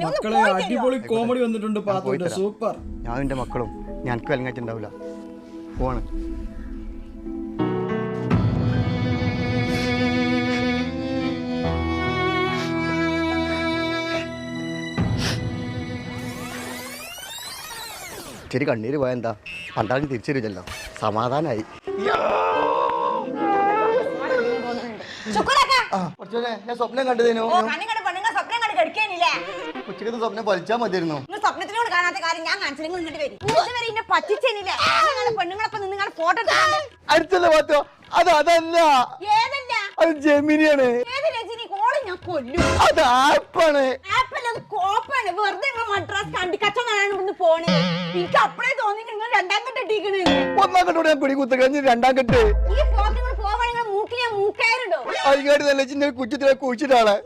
മക്കളെ അടിപൊളി കോമഡി വന്നിട്ടുണ്ട് പാത്തുന്റെ സൂപ്പർ. ഞാൻ എന്റെ മക്കളും ഞങ്ങൾക്ക് വിലങ്ങാറ്റുണ്ടാവില്ല. പോവാണ്. ശരി കണ്ണീര് പോയ എന്താ പണ്ടാളും തിരിച്ചു വരില്ലല്ലോ. സമാധാനായി. ഞാൻ സ്വപ്നം കണ്ടതിനോ ഉച്ചക്കത്തെ സ്വപ്നം പലിച്ചാ മതിയായിരുന്നു. സ്വപ്നത്തിനോട് കാണാത്ത കാര്യം ഞാൻ കാണിച്ചു. നിങ്ങൾ ഇങ്ങോട്ട് വരും പറ്റിച്ചില്ലേ പെണ്ണുങ്ങളൊപ്പം നിങ്ങളെ ഫോട്ടോ അടുത്തല്ലേ പാത്തോ? അതല്ല, ഏതല്ല അത് ജെമിനിയാണ്. ഏത് രജനി കോളി ഞാൻ കൊല്ലും. അത് ആപ്പാണ്. ആപ്പല്ലത് കോപ്പാണ്. വെറുതെ നിങ്ങൾ മദ്രാസ് കണ്ടി കച്ചവടമാണ് ഇവിടുന്ന് പോണേ. എനിക്ക് അപ്പഴേ തോന്നി നിങ്ങൾ രണ്ടാം കെട്ട് ഇട്ടിക്കണേ. ഒന്നാം കെട്ടോടെ ഞാൻ പിടികുത്ത കഴിഞ്ഞ് രണ്ടാം കെട്ട്. ഈ പോക്ക് നിങ്ങൾ പോവാണെങ്കിൽ മൂക്കിൽ ഞാൻ മൂക്കയറുണ്ടോ? അതിങ്ങാട്ട് നല്ല ചിന്ന കുറ്റത്തിലെ കുഴിച്ചിട്ടാളെ.